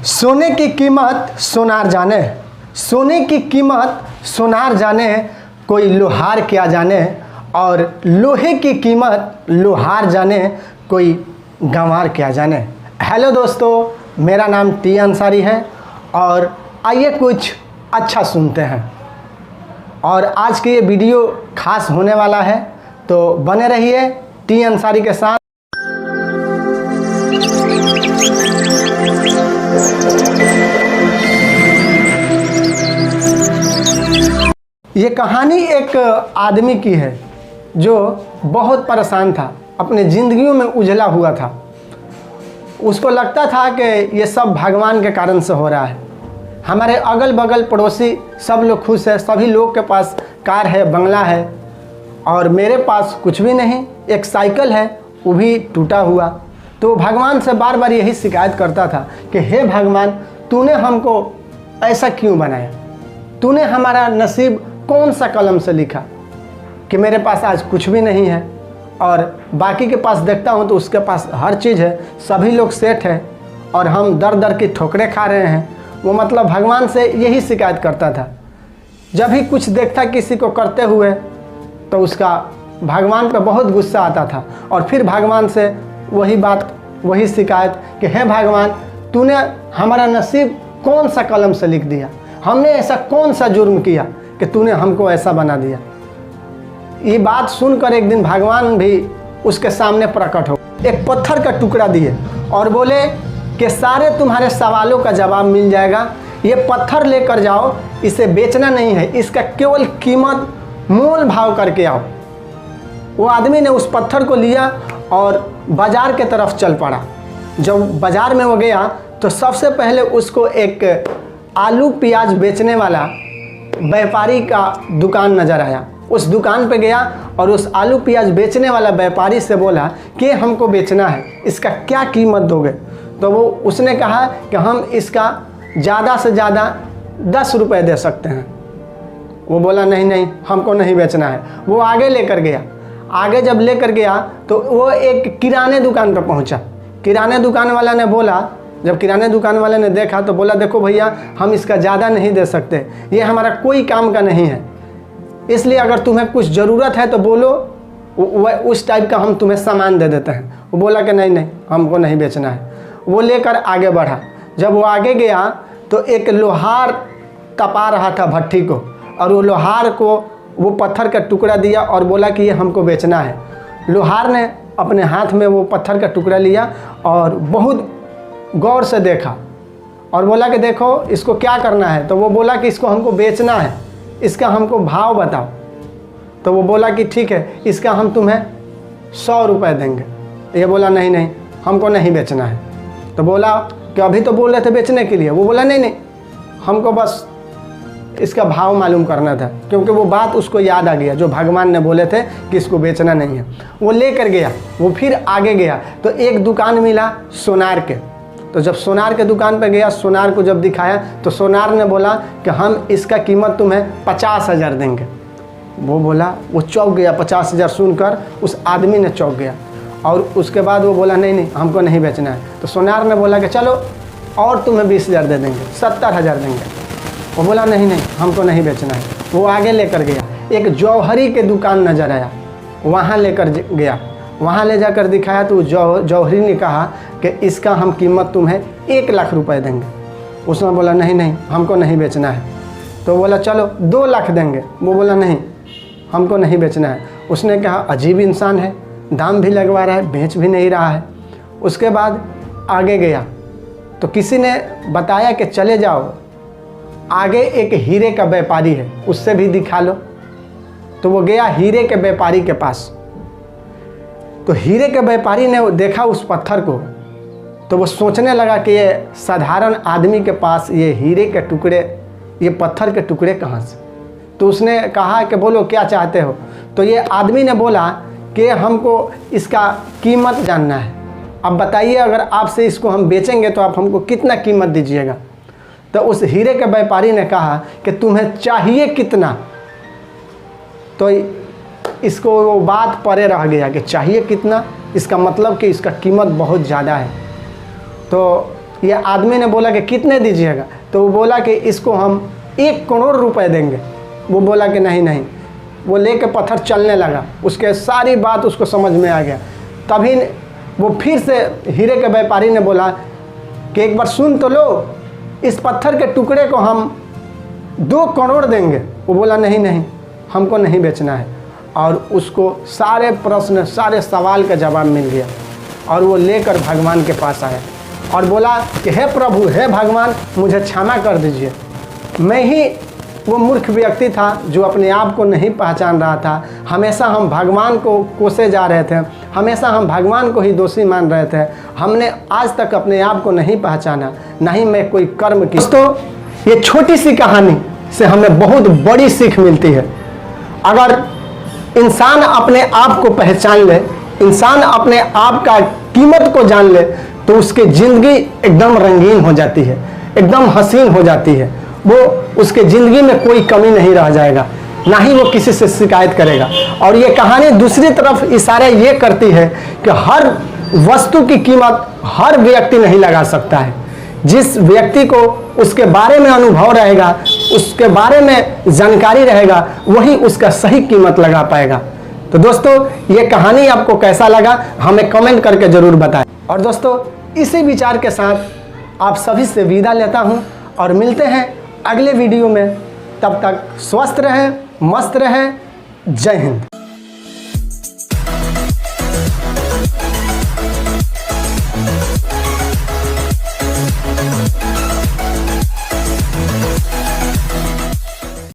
सोने की कीमत सोनार जाने, सोने की कीमत सोनार जाने, कोई लोहार क्या जाने, और लोहे की कीमत लोहार जाने, कोई गंवार क्या जाने। हेलो दोस्तों, मेरा नाम टी अंसारी है और आइए कुछ अच्छा सुनते हैं। और आज के ये वीडियो खास होने वाला है, तो बने रहिए टी अंसारी के साथ। ये कहानी एक आदमी की है जो बहुत परेशान था, अपने ज़िंदगियों में उजला हुआ था। उसको लगता था कि ये सब भगवान के कारण से हो रहा है। हमारे अगल बगल पड़ोसी सब लोग खुश है, सभी लोग के पास कार है, बंगला है, और मेरे पास कुछ भी नहीं, एक साइकिल है वो भी टूटा हुआ। तो भगवान से बार बार यही शिकायत करता था कि हे भगवान, तूने हमको ऐसा क्यों बनाया? तूने हमारा नसीब कौन सा कलम से लिखा कि मेरे पास आज कुछ भी नहीं है, और बाकी के पास देखता हूँ तो उसके पास हर चीज़ है, सभी लोग सेठ है और हम दर दर की ठोकरें खा रहे हैं। वो मतलब भगवान से यही शिकायत करता था। जब भी कुछ देखता किसी को करते हुए तो उसका भगवान पे बहुत गुस्सा आता था, और फिर भगवान से वही बात, वही शिकायत कि हे भगवान, तूने हमारा नसीब कौन सा कलम से लिख दिया? हमने ऐसा कौन सा जुर्म किया कि तूने हमको ऐसा बना दिया? ये बात सुनकर एक दिन भगवान भी उसके सामने प्रकट हो, एक पत्थर का टुकड़ा दिए और बोले कि सारे तुम्हारे सवालों का जवाब मिल जाएगा। ये पत्थर लेकर जाओ, इसे बेचना नहीं है, इसका केवल कीमत मोल भाव करके आओ। वो आदमी ने उस पत्थर को लिया और बाजार के तरफ चल पड़ा। जब बाजार में वो गया तो सबसे पहले उसको एक आलू प्याज बेचने वाला व्यापारी का दुकान नज़र आया। उस दुकान पे गया और उस आलू प्याज बेचने वाला व्यापारी से बोला कि हमको बेचना है, इसका क्या कीमत दोगे? तो वो उसने कहा कि हम इसका ज़्यादा से ज़्यादा 10 रुपये दे सकते हैं। वो बोला नहीं नहीं, हमको नहीं बेचना है। वो आगे लेकर गया। आगे जब लेकर गया तो वो एक किराने दुकान पर पहुंचा। किराने दुकान वाला ने बोला, जब किराने दुकान वाले ने देखा तो बोला, देखो भैया, हम इसका ज़्यादा नहीं दे सकते, ये हमारा कोई काम का नहीं है, इसलिए अगर तुम्हें कुछ ज़रूरत है तो बोलो, उस टाइप का हम तुम्हें सामान दे देते हैं। वो बोला कि नहीं नहीं, हमको नहीं बेचना है। वो लेकर आगे बढ़ा। जब वो आगे गया तो एक लोहार तपा रहा था भट्ठी को, और वो लोहार को वो पत्थर का टुकड़ा दिया और बोला कि ये हमको बेचना है। लोहार ने अपने हाथ में वो पत्थर का टुकड़ा लिया और बहुत गौर से देखा और बोला कि देखो, इसको क्या करना है? तो वो बोला कि इसको हमको बेचना है, इसका हमको भाव बताओ। तो वो बोला कि ठीक है, इसका हम तुम्हें 100 रुपये देंगे। ये बोला नहीं नहीं, हमको नहीं बेचना है। तो बोला कि अभी तो बोल रहे थे बेचने के लिए। वो बोला नहीं नहीं, हमको बस इसका भाव मालूम करना था, क्योंकि वो बात उसको याद आ गया जो भगवान ने बोले थे कि इसको बेचना नहीं है। वो लेकर गया। वो फिर आगे गया तो एक दुकान मिला सोनार के। तो जब सोनार के दुकान पर गया, सोनार को जब दिखाया तो सोनार ने बोला कि हम इसका कीमत तुम्हें 50,000 देंगे। वो बोला, वो चौंक गया। 50,000 सुनकर उस आदमी ने चौंक गया, और उसके बाद वो बोला नहीं नहीं, हमको नहीं बेचना है। तो सोनार ने बोला कि चलो और तुम्हें 20,000 दे देंगे, 70,000 देंगे। वो बोला नहीं नहीं, हमको नहीं बेचना है। वो आगे लेकर गया। एक जौहरी के दुकान नज़र आया, वहाँ लेकर गया। वहाँ ले जाकर दिखाया तो जौहरी ने कहा कि इसका हम कीमत तुम्हें 1 लाख रुपए देंगे। उसने बोला नहीं नहीं, हमको नहीं बेचना है। तो बोला चलो 2 लाख देंगे। वो बोला नहीं, हमको नहीं बेचना है। उसने कहा अजीब इंसान है, दाम भी लगवा रहा है, बेच भी नहीं रहा है। उसके बाद आगे गया तो किसी ने बताया कि चले जाओ, आगे एक हीरे का व्यापारी है, उससे भी दिखा लो। तो वो गया हीरे के व्यापारी के पास। तो हीरे के व्यापारी ने देखा उस पत्थर को, तो वो सोचने लगा कि ये साधारण आदमी के पास ये हीरे के टुकड़े, ये पत्थर के टुकड़े कहाँ से? तो उसने कहा कि बोलो क्या चाहते हो? तो ये आदमी ने बोला कि हमको इसका कीमत जानना है। अब बताइए, अगर आपसे इसको हम बेचेंगे तो आप हमको कितना कीमत दीजिएगा? तो उस हीरे के व्यापारी ने कहा कि तुम्हें चाहिए कितना? तो इसको वो बात परे रह गया कि चाहिए कितना, इसका मतलब कि इसका कीमत बहुत ज़्यादा है। तो ये आदमी ने बोला कि कितने दीजिएगा, तो वो बोला कि इसको हम 1 करोड़ रुपए देंगे। वो बोला कि नहीं नहीं। वो लेके पत्थर चलने लगा, उसके सारी बात उसको समझ में आ गया। तभी वो फिर से हीरे के व्यापारी ने बोला कि एक बार सुन तो लो, इस पत्थर के टुकड़े को हम 2 करोड़ देंगे। वो बोला नहीं नहीं, हमको नहीं बेचना है। और उसको सारे प्रश्न, सारे सवाल का जवाब मिल गया और वो लेकर भगवान के पास आया और बोला कि हे प्रभु, हे भगवान, मुझे क्षमा कर दीजिए। मैं ही वो मूर्ख व्यक्ति था जो अपने आप को नहीं पहचान रहा था। हमेशा हम भगवान को कोसे जा रहे थे, हमेशा हम भगवान को ही दोषी मान रहे थे। हमने आज तक अपने आप को नहीं पहचाना, नहीं मैं कोई कर्म की। दोस्तों, ये छोटी सी कहानी से हमें बहुत बड़ी सीख मिलती है। अगर इंसान अपने आप को पहचान ले, इंसान अपने आप का कीमत को जान ले, तो उसकी ज़िंदगी एकदम रंगीन हो जाती है, एकदम हसीन हो जाती है। वो उसके ज़िंदगी में कोई कमी नहीं रह जाएगा, ना ही वो किसी से शिकायत करेगा। और ये कहानी दूसरी तरफ इशारा ये करती है कि हर वस्तु की कीमत हर व्यक्ति नहीं लगा सकता है। जिस व्यक्ति को उसके बारे में अनुभव रहेगा, उसके बारे में जानकारी रहेगा, वही उसका सही कीमत लगा पाएगा। तो दोस्तों, ये कहानी आपको कैसा लगा हमें कमेंट करके ज़रूर बताएं। और दोस्तों, इसी विचार के साथ आप सभी से विदा लेता हूं और मिलते हैं अगले वीडियो में। तब तक स्वस्थ रहें, मस्त रहें। जय हिंद।